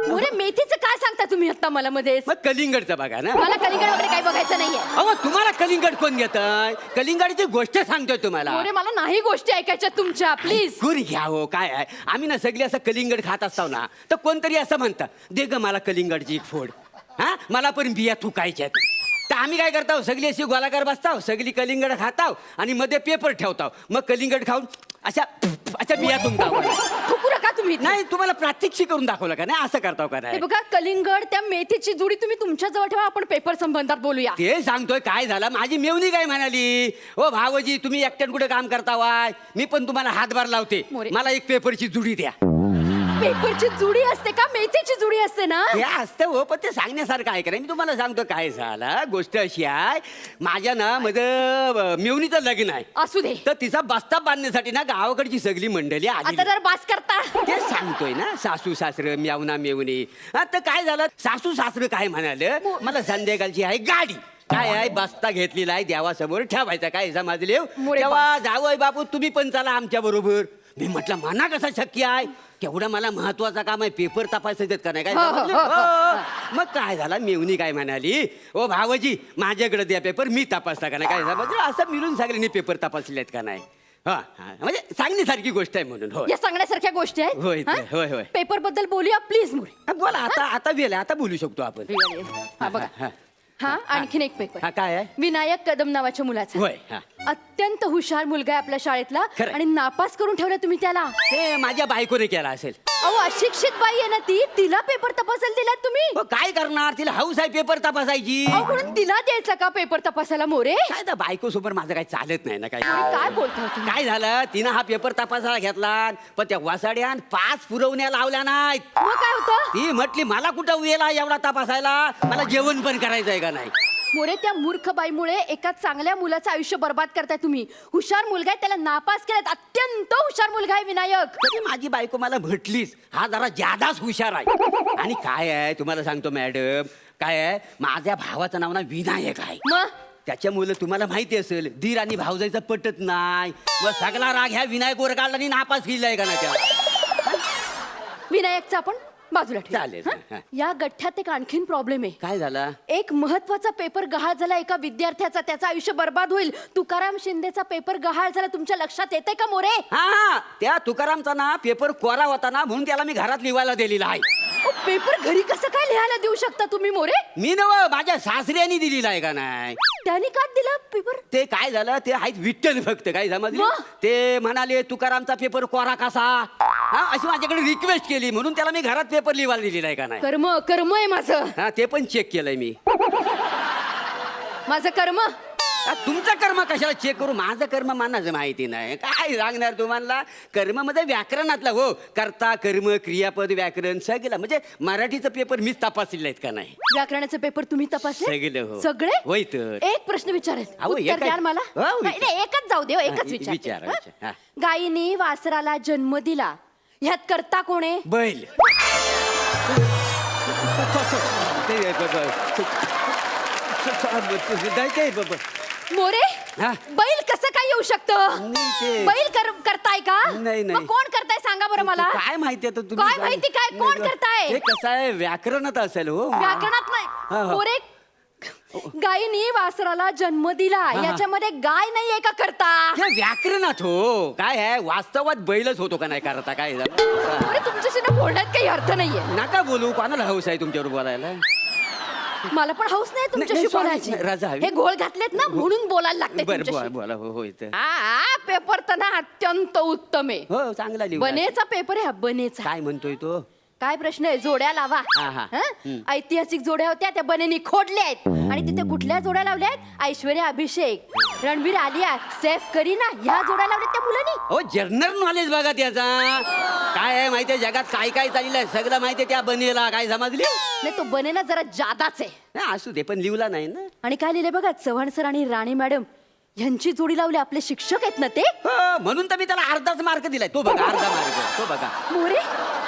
मोरे मेथीचं काय सांगता तुम्ही आता मला मध्येच. मग कलिंगडचं बघा ना. मला कलिंगड वगैरे काही बघायचं नाहीये. अहो, तुम्हाला कलिंगड कोण घेतय. कलिंगडची गोष्ट सांगतोय तुम्हाला. मोरे मला नाही गोष्टी ऐकायच्या तुमच्या, प्लीज. गुर घ्या हो. काय आहे, आम्ही ना सगळी असं कलिंगड खात असताव ना, तर कोणतरी असं म्हणतं, दे ग मला कलिंगडची एक फोड. हा, मला पण बिया थुकायच्यात. तर आम्ही काय करतो सगळी अशी गोलाकार बसताव सगळी कलिंगड खाताव आणि मध्ये पेपर ठेवताव मग कलिंगड खाऊन अशा अशा बिया तुमताव थुकू नका तुम्ही नाही तुम्हाला प्रात्यक्षिक करून दाखवलं का नाही असं करताव का हे नाही बघा कलिंगड त्या मेथीची जुडी तुम्ही तुमच्या जवळ ठेवा आपण पेपर संबंधात बोलूया ते सांगतोय काय झालं माझी मेवणी काय म्हणाली ओ भावजी तुम्ही एकट्यान कुठे काम करता वाय मी पण तुम्हाला हातभार लावते मोरे. मला एक पेपरची जुडी द्या पेपरची जुडी असते का मेथीची जुडी असते ना हे असतं हो पण ते सांगण्यासारखं आहे का नाही मी तुम्हाला सांगतो काय झालं गोष्ट अशी आहे माझ्या ना माझं मेवणीचं लग्न आहे असू दे तर तिचा बस्ता बांधण्यासाठी ना गावाकडची सगळी मंडळी आली आता जर बास करता ते सांगतोय ना सासू सासरं म्यावना मेवणी आता काय झालं सासू सासरं काय म्हणाले मला संध्याकाळची आहे गाडी काय आहे बस्ता घेतलेला आहे देवासमोर ठेवायचा काय समजले मोरे तेव्हा जावय बापू तुम्ही पण चला आमच्या बरोबर मी म्हटलं मना कसं शक्य आहे केवढा मला महत्वाचं काम आहे पेपर तपासायचं का नाही काय समजलं? हो. मग काय झाला मेवणी काय म्हणाली ओ भावजी माझ्याकडे द्या पेपर मी तपासता का नाही काय समजलं असं मिळून सगळ्यांनी पेपर तपासलेत का नाही हा म्हणजे सांगण्यासारखी गोष्ट आहे म्हणून हो या सांगण्यासारख्या गोष्टी होय, आहेत होय, होय. पेपर बद्दल बोलूया प्लीज मोरे बोला आता वेळ आता बोलू शकतो आपण हा बघा हा. हा आणखीन एक पेपर हा काय आहे विनायक कदम नावाच्या मुलाचा होय हा अत्यंत हुशार मुलगा आहे आपल्या शाळेतला खरंय. आणि नापास करून ठेवला तुम्ही त्याला ते माझ्या बायकोने केला असेल अहो अशिक्षित बाई आहे ना ती तिला पेपर तपासायला दिलात तुम्ही हो, काय करणार तिला हाऊस आहे पेपर तपासायची अहो म्हणून तिला द्यायचा का पेपर तपासायला मोरे काय तर बायको सोबत माझं काही चालत नाही ना काय काय बोलता तुम्ही काय झालं तिनं हा पेपर तपासायला घेतला पण त्या वासाड्यान 5 पुरवण्या लावल्या नाहीत मग काय होतं ती म्हटली मला कुठं वेळा एवढा तपासायला मला जेवण पण करायचंय का नाही मोरे त्या मूर्ख बाईमुळे एका चांगल्या मुलाचं आयुष्य बर्बाद करताय तुम्ही हुशार मुलगा आहे त्याला नापास केलात अत्यंत हुशार मुलगा आहे विनायक तरी माझी बायको मला म्हटलीच हा जरा जादाच हुशार आहे आणि काय आहे तुम्हाला सांगतो मॅडम काय आहे माझ्या भावाचं नाव ना विनायक आहे मग त्याच्यामुळे तुम्हाला माहिती असेल दीर आणि भावजाईचं पटत नाही मग सगळा राग ह्या विनायक वर काढला आणि नापास केलाय का ना त्याला विनायकचा आपण बाजूला ठेवू. चालेल. हं? हा. या गठ्ठ्यात एक आणखीन प्रॉब्लेम आहे काय झाला एक महत्वाचा पेपर गहाळ झाला एका विद्यार्थ्याचा त्याचं आयुष्य बर्बाद होईल तुकाराम शिंदेचा पेपर गहाळ झाला तुमच्या लक्षात येते का मोरे हा त्या तुकारामचा ना पेपर कोरा होता ना म्हणून त्याला मी घरात लिहायला दिलेला आहे पेपर घरी कसं काय लिहायला देऊ शकता तुम्ही मोरे मी नव माझ्या सासऱ्यानी दिलेला आहे का नाही त्यांनी का दिला पेपर ते काय झालं ते आहेत विठ्ठल भक्त काय समजले मग? ते म्हणाले तुकारामचा पेपर कोरा कसा हा अशी माझ्याकडे रिक्वेस्ट केली म्हणून त्याला मी घरात पेपर लिहायला दिलेला आहे का नाही कर्म कर्म आहे माझं हा ते पण चेक केलंय मी माझं कर्म तुमचं कर्म कशाला चेक करू माझं कर्म मानाचं माहिती नाही काय सांगणार तुम्हाला कर्म मध्ये व्याकरणातला हो कर्ता कर्म क्रियापद व्याकरण सगळं म्हणजे मराठीचं पेपर मीच तपासलेलं आहेत का नाही व्याकरणाचे पेपर तुम्ही तपासले सगळे हो. सगळे होय तर. एक प्रश्न विचारेल अहो, उत्तर एकच- द्याल मला हो, विचार. नाही, नाही, एकच जाऊ दे हो, एकच विचारा, विचार विचारा. हा. गायीने वासराला जन्म दिला ह्यात करता कोण आहे बैल मोरे हा? बैल कसं काय येऊ शकतं नाही ते- बैल करताय का नाही, नाही. मग कोण करताय सांगा बरं मला काय माहिती आता तुम्ही काय माहिती काय? कोण करताय? ते कसं आहे व्याकरणात असेल हो व्याकरणात हा, नाही हा. मोरे गायीने वासराला जन्म दिला याच्यामध्ये गाय नाहीये का करता ते व्याकरणात हो काय आहे वास्तवात बैलच होतो का नाही करता काय मोरे तुमच्याशी ना बोलण्यात काही अर्थ नाहीये नका बोलू कोणाला हौस आहे तुमच्यावर बोलायला मला पण हौस नाही तुमच्याशी नाही, sorry, बोलायची राजा हवी. हे घोळ घातलेत ना म्हणून बोलायला लागते बर तुमच्याशी. बोला हो हो इथं पेपर तर ना अत्यंत उत्तम आहे हो चांगला लिहू बनेचा पेपर आहे हा बनेचा काय म्हणतोय तो काय प्रश्न आहे जोड्या लावा हा, हा. हं? ऐतिहासिक जोड्या होत्या त्या बनेनी खोडल्या आहेत आणि तिथे कुठल्या जोड्या लावल्या आहेत ऐश्वर्या अभिषेक रणवीर आलिया सैफ करीना ह्या जोड्या लावल्यात त्या मुलांनी हो जनरल नॉलेज बघा त्याचा काय आहे माहितीये जगात काय काय चाललेलं आहे सगळं माहितीये त्या बनेला काय समजली नाही तो बनेना जरा जादाच आहे नाही, असू दे पण लिहला नाही ना आणि काय लिहिले बघा चव्हाण सर आणि राणी मॅडम ह्यांची जोडी लावली आपले शिक्षक आहेत ना ते हो, म्हणून तर मी त्याला अर्धाच मार्क दिलाय तो बघा अर्धा मार्क तो बघा मोरे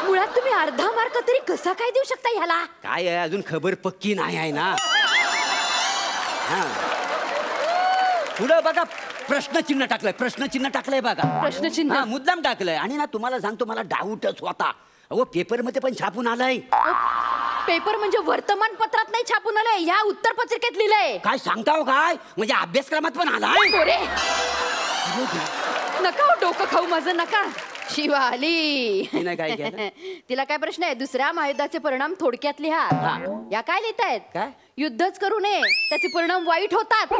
मुळात तुम्ही अर्धा मार्क तरी कसा काय देऊ शकता ह्याला काय आहे अजून खबर पक्की नाही आहे ना हा पुढं बघा प्रश्नचिन्ह टाकलंय बघा प्रश्नचिन्ह? हा, मुद्दाम टाकलंय आणि ना तुम्हाला सांगतो मला डाऊटच होता अहो पेपर मध्ये पण छापून आलाय पेपर म्हणजे वर्तमानपत्रात नाही छापून आलंय ह्या उत्तर पत्रिकेत लिहिलंय काय सांगताव काय म्हणजे अभ्यासक्रमात पण आलाय मोरे नका हो डोकं खाऊ माझं नका शिवाली तिनं काय केलं? तिला काय प्रश्न आहे? दुसऱ्या महायुद्धाचे परिणाम थोडक्यात लिहा. या काय लिहितायत? काय? युद्धच करू नये, त्याचे परिणाम वाईट होतात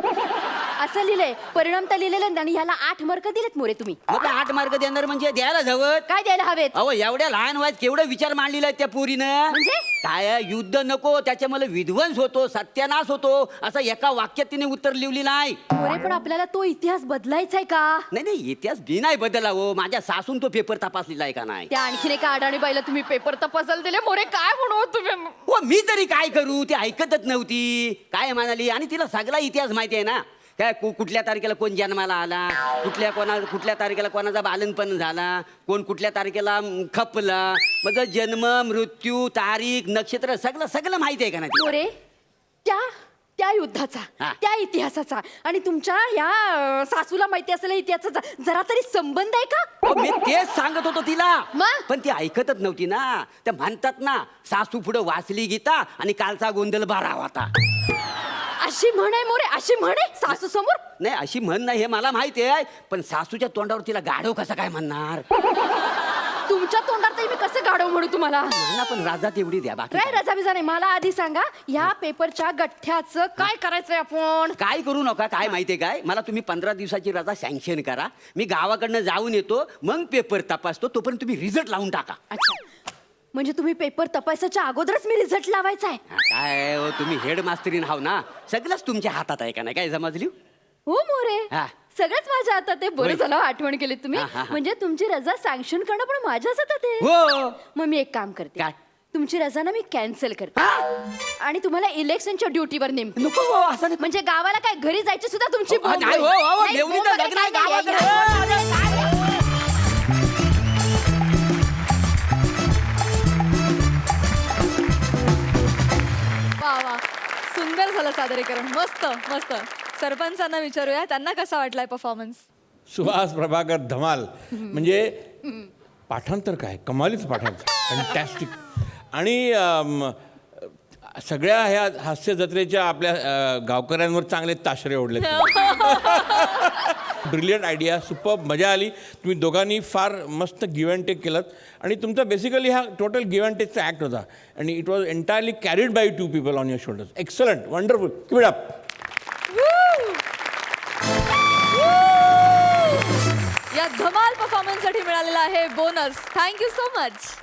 असं लिहिलंय. परिणाम तर लिहिलेले आणि ह्याला 8 मार्क दिलेत मोरे तुम्ही. मग काय 8 मार्क देणार म्हणजे द्यायला हवं. काय द्यायला हवेत? अहो एवढ्या लहान वयात केवढं विचार मांडलेला आहे त्या पोरीनं. म्हणजे? काय आहे, युद्ध नको त्याच्यामुळे विध्वंस होतो, सत्यानाश होतो, असं एका वाक्यात तिने उत्तर लिहिली नाही. मोरे पण आपल्याला तो इतिहास बदलायचा आहे का? नाही नाही, इतिहास बी नाही बदला हो. माझ्या सासून तो पेपर तपासलेला आहे का नाही? त्या आणखीन एका अडाणी बाईला तुम्ही पेपर तपासायला दिले. मोरे काय म्हणू तुम्ही? हो मी तरी काय करू, ती ऐकतच नव्हती. काय म्हणाली, आणि तिला सगळा इतिहास माहिती आहे ना. काय कुठल्या तारखेला कोण जन्माला आला, कुठल्या तारखेला कोणाचा बालनपण झाला, कोण कुठल्या तारखेला खपला, मग जन्म मृत्यू तारीख नक्षत्र सगळं माहिती आहे का नाही? मोरे त्या युद्धाचा, हा. त्या इतिहासाचा आणि तुमच्या या सासूला माहिती असलेल्या इतिहासाचा जरा तरी संबंध आहे का? हो, मी तेच सांगत होतो तिला, मग? पण ती ऐकतच नव्हती ना. त्या म्हणतात ना, सासू पुढे वाचली गीता आणि कालचा गोंधळ बारा होता. अशी म्हण आहे मोरे, अशी म्हण आहे सासू समोर? नाही अशी म्हण नाही हे मला माहिती आहे, पण सासूच्या तोंडावर तिला गाढव कसं काय म्हणणार? तुमच्या तोंडात तरी मी कसं गाढव म्हणू तुम्हाला? मला पण राजा तेवढी द्या, बाकी काय रजा बिजा नाही. मला आधी सांगा, ह्या पेपरच्या गठ्ठ्याचं काय करायचंय आपण? काय करू नका. काय माहितीये काय, मला तुम्ही 15 दिवसाची रजा सँक्शन करा. मी गावाकडनं जाऊन येतो, मग पेपर तपासतो. तोपर्यंत तुम्ही रिझल्ट लावून टाका. अच्छा, म्हणजे तुम्ही पेपर तपासायच्या अगोदरच मी रिझल्ट लावायचा आहे? हा, काय हो, तुम्ही हेड मास्टरीन हाव ना, सगळंच तुमच्या हातात आहे का नाही? काय समजली? हो मोरे, हा. सगळंच माझ्या हातात आहे. बरं होय. झालं आठवण केली तुम्ही. हा, हा, हा. म्हणजे तुमची रजा सँक्शन करणं पण माझ्याच हातात आहे. हो. मग मी एक काम करते. काय? तुमची रजा ना मी कॅन्सल करते आणि तुम्हाला इलेक्शनच्या ड्युटीवर नेमते. नको हो, असं नको. म्हणजे गावाला काय घरी जायची सुद्धा तुमची बोंब नाही हो, होईल. हो, नाही, मेवणीचं बोंब लग्न आहे वगैरे काय गावाकडे. नाही. वा वा, सुंदर झालं सादरीकरण. मस्त मस्त. सरपंचांना विचारूया, त्यांना कसा वाटलाय परफॉर्मन्स? सुहास प्रभाकर धमाल. म्हणजे पाठांतर काय, कमालीच पाठांतर, फॅन्टॅस्टिक. आणि सगळ्या ह्या हास्य जत्रेच्या आपल्या गावकऱ्यांवर चांगले ताशरे ओढले. ब्रिलियंट आयडिया, सुपर, मजा आली. तुम्ही दोघांनी फार मस्त गिव्ह अँड टेक केलं आणि तुमचा बेसिकली हा टोटल गिव्ह अँड टेकचा ॲक्ट होता आणि it was entirely carried by 2 people on your shoulders. Excellent, wonderful, keep it up. या धमाल परफॉर्मन्ससाठी मिळालेला आहे बोनस. Thank you so much.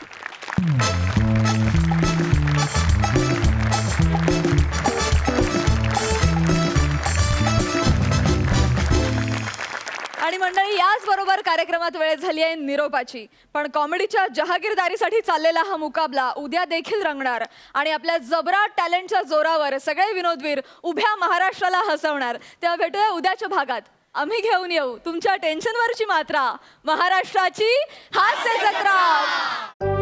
आणि मंडळी, याच बरोबर कार्यक्रमात वेळ झाली आहे निरोपाची. पण कॉमेडीच्या जहागीरदारीसाठी चाललेला हा मुकाबला उद्या देखील रंगणार आणि आपल्या जबरा टॅलेंटच्या जोरावर सगळे विनोदवीर उभ्या महाराष्ट्राला हसवणार. तेव्हा भेटूया उद्याच्या भागात. आम्ही घेऊन येऊ तुमच्या टेन्शनवरची मात्रा, महाराष्ट्राची हास्य जत्रा.